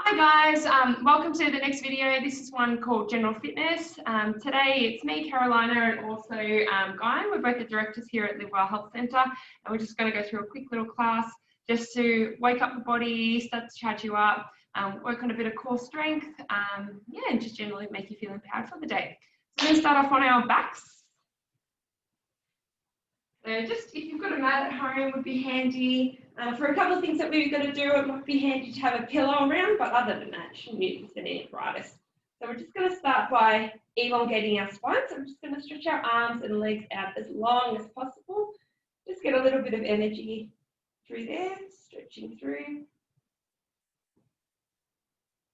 Hi guys, welcome to the next video. This is one called General Fitness. Today it's me, Karolina, and also Gayan. We're both the directors here at Livewell Health Centre, and we're just going to go through a quick little class just to wake up the body, start to charge you up, work on a bit of core strength, and just generally make you feel empowered for the day. So we're going to start off on our backs. So just if you've got a mat at home would be handy. For a couple of things that we've got to do, it might be handy to have a pillow around, but other than that, shouldn't use any apparatus. So we're just going to start by elongating our spine. So we're just going to stretch our arms and legs out as long as possible. Just get a little bit of energy through there, stretching through.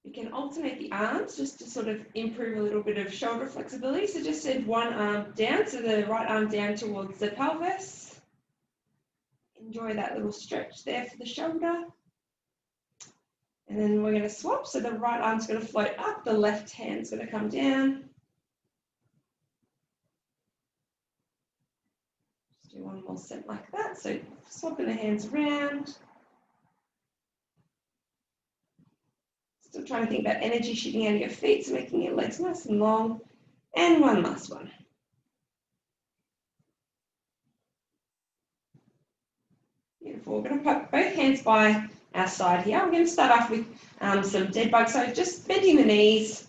You can alternate the arms just to sort of improve a little bit of shoulder flexibility. So just send one arm down, so the right arm down towards the pelvis. Enjoy that little stretch there for the shoulder. And then we're going to swap. So the right arm's going to float up, the left hand's going to come down. Just do one more set like that. So swapping the hands around. Still trying to think about energy shooting out of your feet, so making your legs nice and long. And one last one. Beautiful. We're going to put both hands by our side here. We're going to start off with some dead bugs. So just bending the knees,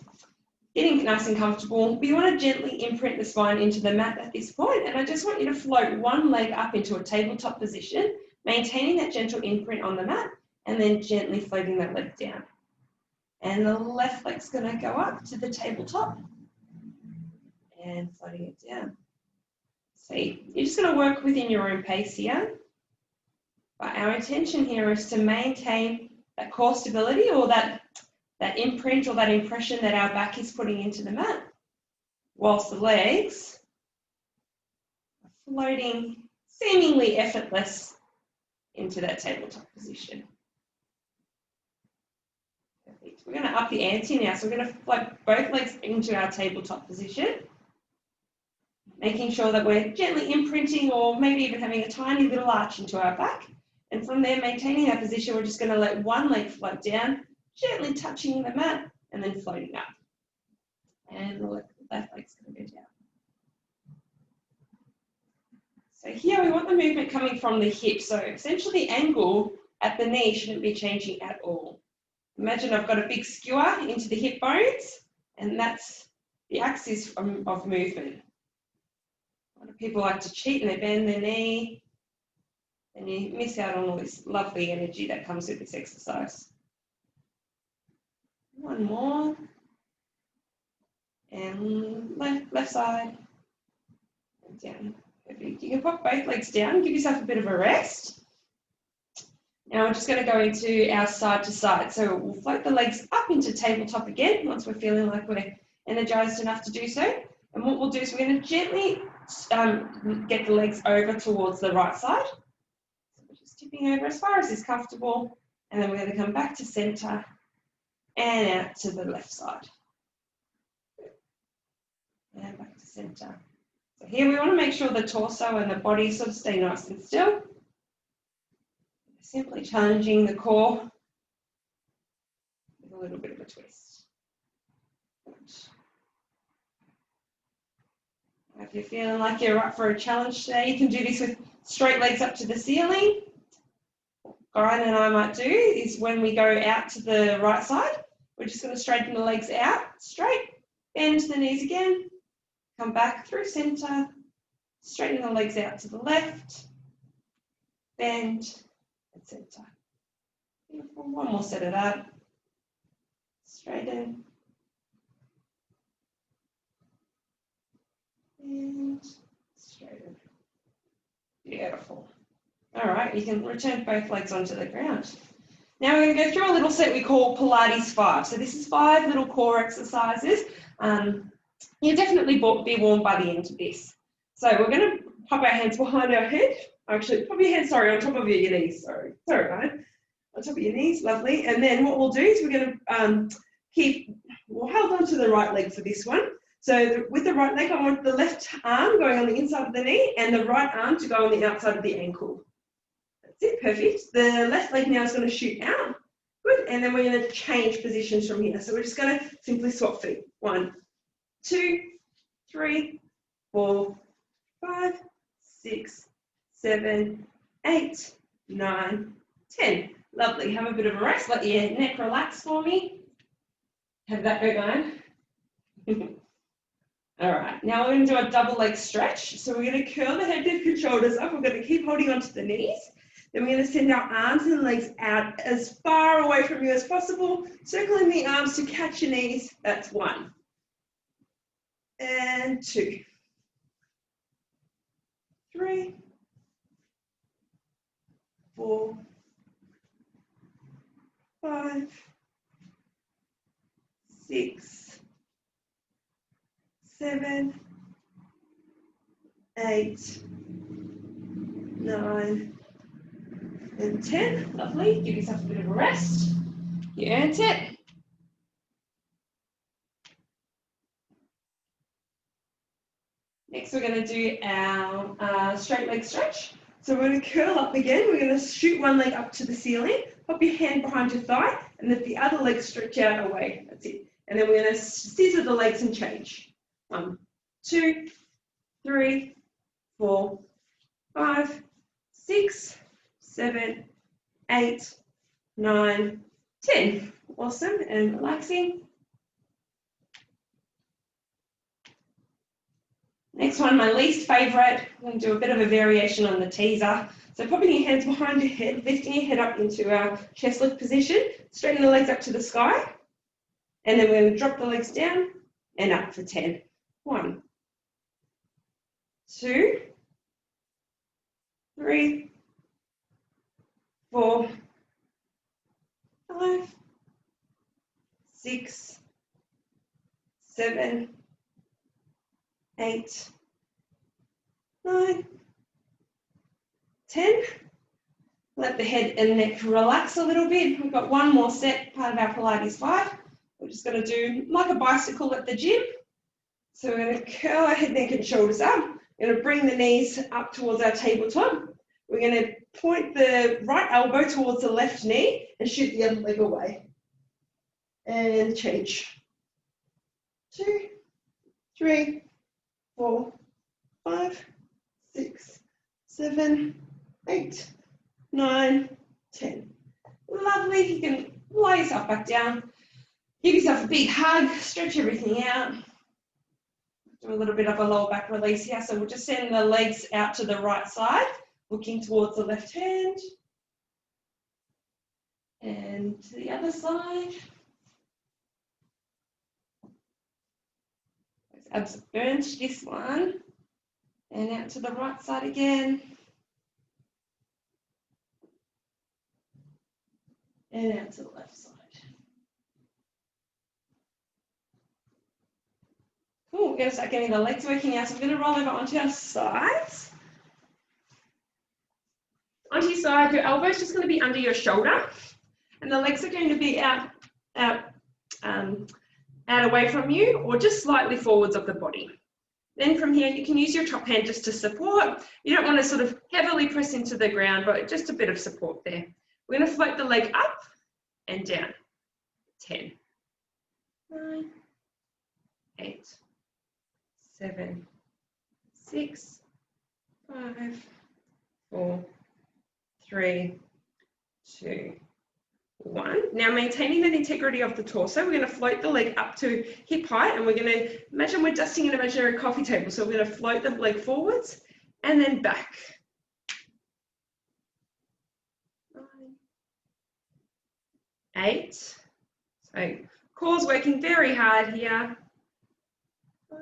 getting nice and comfortable. But you want to gently imprint the spine into the mat at this point. And I just want you to float one leg up into a tabletop position, maintaining that gentle imprint on the mat, and then gently floating that leg down. And the left leg's going to go up to the tabletop and floating it down. So you're just going to work within your own pace here. But our intention here is to maintain that core stability, or that imprint or that impression that our back is putting into the mat, whilst the legs are floating seemingly effortless into that tabletop position. Perfect. We're going to up the ante now, so we're going to float both legs into our tabletop position, making sure that we're gently imprinting or maybe even having a tiny little arch into our back. And from there, maintaining that position, we're just going to let one leg float down, gently touching the mat, and then floating up. And the left leg's going to go down. So here we want the movement coming from the hip. So essentially the angle at the knee shouldn't be changing at all. Imagine I've got a big skewer into the hip bones, and that's the axis of movement. A lot of people like to cheat and they bend their knee, and you miss out on all this lovely energy that comes with this exercise. One more. And left side. And down. Perfect. You can pop both legs down, give yourself a bit of a rest. Now we're just going to go into our side to side. So we'll float the legs up into tabletop again once we're feeling like we're energized enough to do so. And what we'll do is we're going to gently get the legs over towards the right side. Tipping over as far as is comfortable, and then we're going to come back to center and out to the left side. And back to center. So here we want to make sure the torso and the body sort of stay nice and still. Simply challenging the core with a little bit of a twist. If you're feeling like you're up for a challenge today, you can do this with straight legs up to the ceiling. Gayan and I might do is when we go out to the right side, we're just going to straighten the legs out straight, bend the knees again, come back through center, straighten the legs out to the left, bend and center. Beautiful. One more set of that. Straighten and straighten. Beautiful. All right, you can return both legs onto the ground. Now we're going to go through a little set we call Pilates 5. So this is 5 little core exercises. You'll definitely be warm by the end of this. So we're going to pop our hands behind our head. Actually, pop your hands, on top of your knees. Sorry, Ryan. On top of your knees, lovely. And then what we'll do is we're going to we'll hold on to the right leg for this one. So with the right leg, I want the left arm going on the inside of the knee and the right arm to go on the outside of the ankle. That's it, perfect. The left leg now is going to shoot out. Good. and then we're going to change positions from here. So we're just going to simply swap feet. 1, 2, 3, 4, 5, 6, 7, 8, 9, 10. Lovely. Have a bit of a rest. Let your neck relax for me. Have that go going. All right. Now we're going to do a double leg stretch. So we're going to curl the head, neck, and shoulders up. We're going to keep holding onto the knees. Then we're going to send our arms and legs out as far away from you as possible, circling the arms to catch your knees. That's 1. And 2. 3. 4. 5. 6. 7. 8. 9. And 10. Lovely. Give yourself a bit of a rest. You earned it. Next, we're going to do our straight leg stretch. So we're going to curl up again. We're going to shoot one leg up to the ceiling. Pop your hand behind your thigh, and let the other leg stretch out away. That's it. And then we're going to scissor the legs and change. 1, 2, 3, 4, 5, 6, 7, 8, 9, 10. Awesome, and relaxing. Next one, my least favorite. I'm going to do a bit of a variation on the teaser. So popping your hands behind your head, lifting your head up into our chest lift position, straighten the legs up to the sky, and then we're going to drop the legs down and up for 10. 1, 2, 3, 4, 5, 6, 7, 8, 9, 10. Let the head and neck relax a little bit. We've got one more set, part of our Pilates 5. We're just going to do like a bicycle at the gym. So we're going to curl our head, neck, and shoulders up. We're going to bring the knees up towards our tabletop. We're going to point the right elbow towards the left knee and shoot the other leg away. And change. 2, 3, 4, 5, 6, 7, 8, 9, 10. Lovely. You can lie yourself back down. Give yourself a big hug. Stretch everything out. Do a little bit of a lower back release here. So we'll just send the legs out to the right side, looking towards the left hand. And to the other side. Abs burnt this one. And out to the right side again. And out to the left side. Cool, we're going to start getting the legs working out. So we're going to roll over onto our sides. Onto your side, your elbow's just going to be under your shoulder. And the legs are going to be out away from you or just slightly forwards of the body. Then from here, you can use your top hand just to support. You don't want to sort of heavily press into the ground, but just a bit of support there. We're going to float the leg up and down. 10, 9, 8, 7, 6, 5, 4, 3, 2, 1. Now maintaining the integrity of the torso, we're going to float the leg up to hip height and we're going to imagine we're dusting an imaginary coffee table. So we're going to float the leg forwards and then back. 9, 8. So core's working very hard here. 5,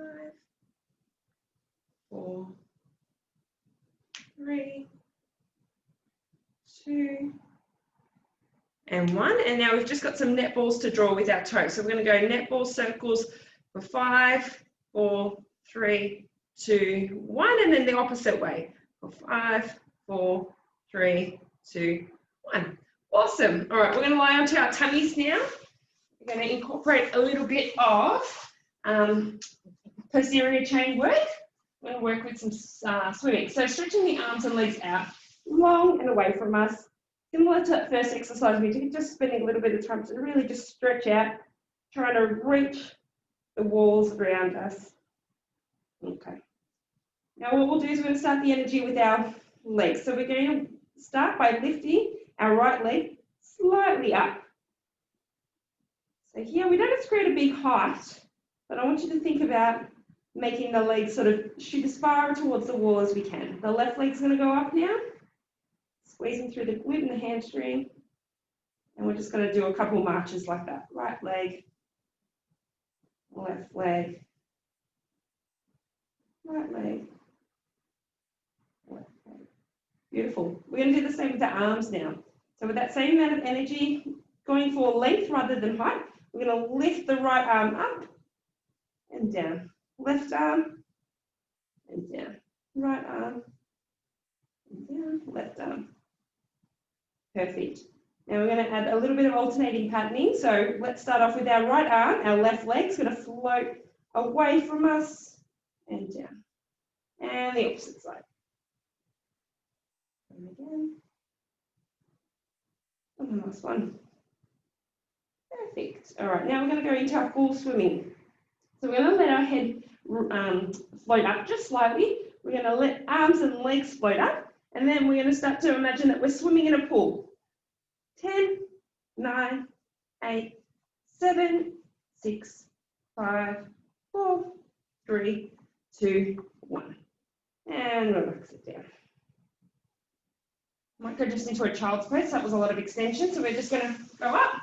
4, 3, 2, and 1. And now we've just got some netballs to draw with our toes. So we're going to go netball circles for 5, 4, 3, 2, 1, and then the opposite way for 5, 4, 3, 2, 1. Awesome. All right, we're going to lie onto our tummies now. We're going to incorporate a little bit of posterior chain work. We're going to work with some swimming. So stretching the arms and legs out long and away from us. Similar to that first exercise, we did just spending a little bit of time to really just stretch out, trying to reach the walls around us. Okay. Now what we'll do is we're going to start the energy with our legs. So we're going to start by lifting our right leg slightly up. So here we don't have to create a big height, but I want you to think about making the legs sort of shoot as far towards the wall as we can. The left leg's going to go up now, squeezing through the glute and the hamstring. And we're just going to do a couple marches like that. Right leg, left leg, right leg, left leg. Beautiful. We're going to do the same with the arms now. So with that same amount of energy, going for length rather than height, we're going to lift the right arm up and down. Left arm and down. Right arm and down. Left arm. Perfect. Now we're going to add a little bit of alternating patterning. So let's start off with our right arm. Our left leg's going to float away from us and down. And the opposite side. And again. And the last one. Perfect. All right, now we're going to go into our full swimming. So we're going to let our head float up just slightly. We're going to let arms and legs float up. And then we're going to start to imagine that we're swimming in a pool. 10, 9, 8, 7, 6, 5, 4, 3, 2, 1. And relax it down. Might go just into a child's pose. That was a lot of extension. So we're just going to go up.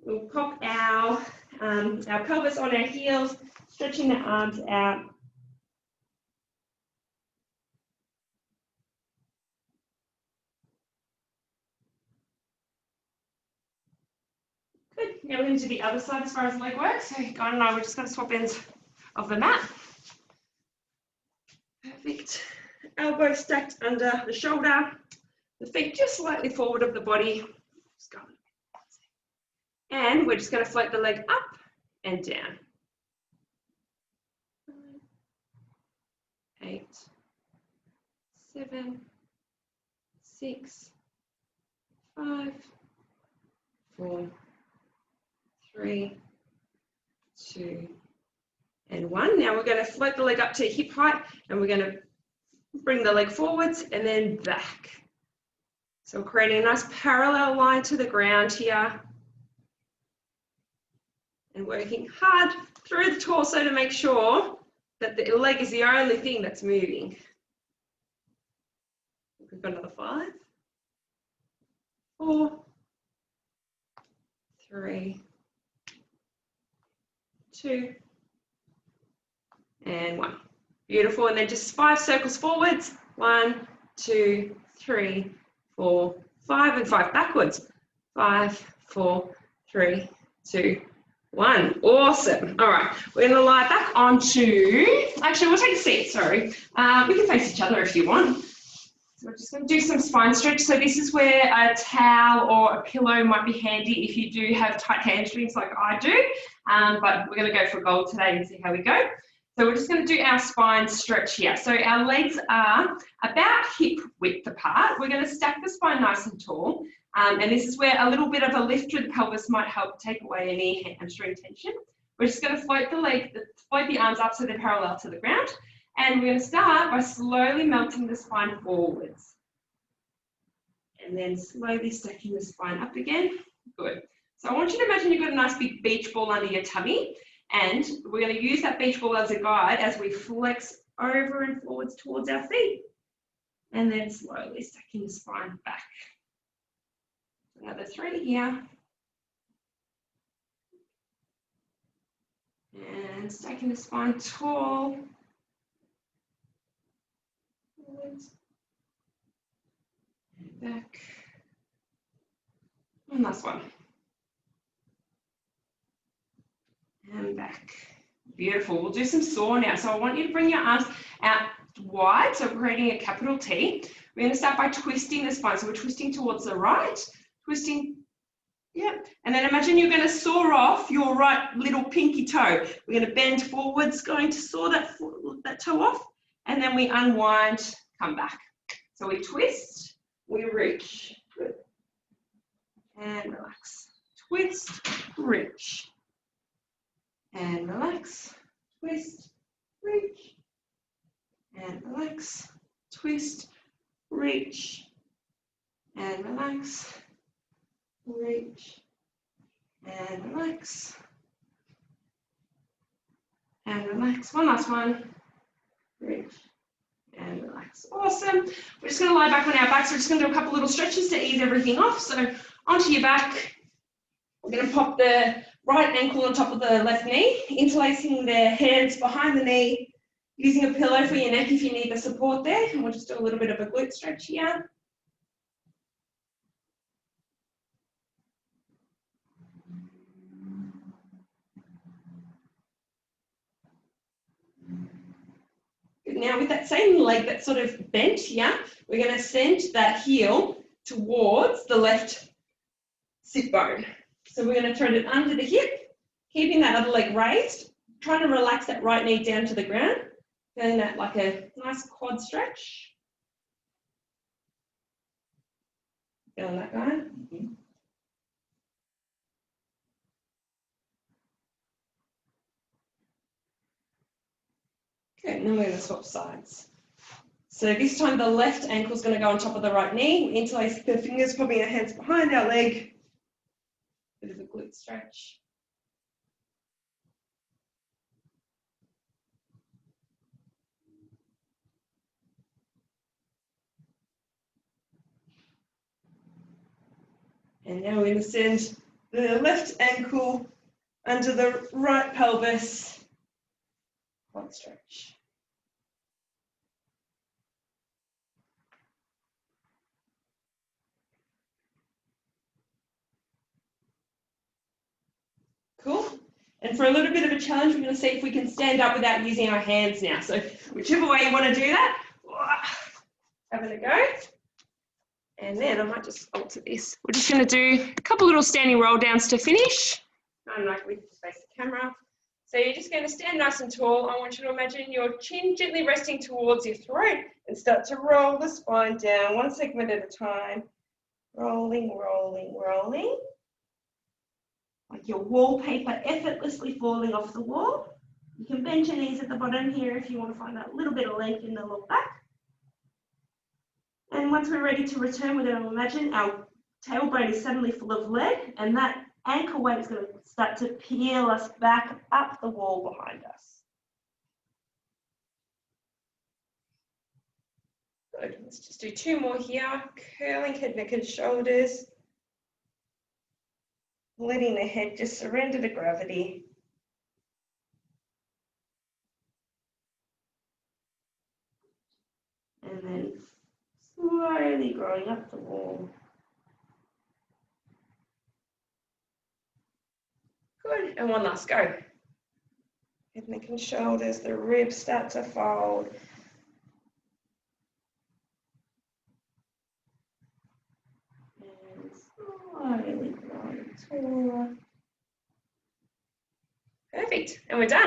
We'll pop our pelvis on our heels, stretching the arms out. Good. Now we're going to do the other side as far as leg work. So Guy and I, we're just going to swap ends of the mat. Perfect. Elbow stacked under the shoulder. The feet just slightly forward of the body. Just go. And we're just going to float the leg up and down. 8, 7, 6, 5, 4, 3, 2, and 1. Now we're going to float the leg up to hip height and we're going to bring the leg forwards and then back. So we're creating a nice parallel line to the ground here. And working hard through the torso to make sure that the leg is the only thing that's moving. We've got another 5, 4, 3, 2, and 1. Beautiful. And then just 5 circles forwards. 1, 2, 3, 4, 5, and 5 backwards. 5, 4, 3, 2, 1. Awesome. All right, we're going to lie back onto, actually we'll take a seat, sorry. We can face each other if you want. So we're just going to do some spine stretch. So this is where a towel or a pillow might be handy if you do have tight hamstrings like I do. But we're going to go for gold today and see how we go. So we're just going to do our spine stretch here. So our legs are about hip width apart. We're going to stack the spine nice and tall. And this is where a little bit of a lift through the pelvis might help take away any hamstring tension. We're just going to float the arms up so they're parallel to the ground. And we're going to start by slowly melting the spine forwards. And then slowly stacking the spine up again. Good. So I want you to imagine you've got a nice big beach ball under your tummy. And we're going to use that beach ball as a guide as we flex over and forwards towards our feet. And then slowly stacking the spine back. Another 3 here. And stacking the spine tall. Forwards. And back. And last one. And back. Beautiful. We'll do some saw now. So I want you to bring your arms out wide. So we're creating a capital T. We're going to start by twisting the spine. So we're twisting towards the right. Twisting, yep. And then imagine you're going to saw off your right little pinky toe. We're going to bend forwards, going to saw that toe off, and then we unwind, come back. So we twist, we reach. Good. and relax. Twist, reach, and relax. Twist, reach, and relax. Twist, reach, and relax. Reach, and relax. And relax. One last one. Reach, and relax. Awesome. We're just going to lie back on our backs. We're just going to do a couple little stretches to ease everything off. So onto your back. We're going to pop the right ankle on top of the left knee, interlacing the hands behind the knee, using a pillow for your neck if you need the support there. And we'll just do a little bit of a glute stretch here. Good. Now with that same leg that's sort of bent here, we're going to send that heel towards the left sit bone. So we're going to turn it under the hip, keeping that other leg raised, trying to relax that right knee down to the ground, feeling that like a nice quad stretch. Feeling that going? Mm-hmm. Good, and then we're going to swap sides. So this time the left ankle is going to go on top of the right knee. We interlace the fingers, popping our hands behind our leg. Bit of a glute stretch. And now we're going to send the left ankle under the right pelvis. Quad stretch. Cool. And for a little bit of a challenge, we're going to see if we can stand up without using our hands now. So whichever way you want to do that, having a go. And then I might just alter this. We're just going to do a couple little standing roll downs to finish. I'm not going to face the camera. So you're just going to stand nice and tall. I want you to imagine your chin gently resting towards your throat and start to roll the spine down, one segment at a time. Rolling, rolling, rolling. Like your wallpaper effortlessly falling off the wall. You can bend your knees at the bottom here if you want to find that little bit of length in the lower back. And once we're ready to return, we're going to imagine our tailbone is suddenly full of lead, and that ankle weight is going to start to peel us back up the wall behind us. Good. Let's just do two more here. Curling head, neck, and shoulders. Letting the head just surrender to gravity. And then slowly growing up the wall. Good, and one last go. Head, neck, and shoulders, the ribs start to fold. And slowly growing taller. Perfect, and we're done.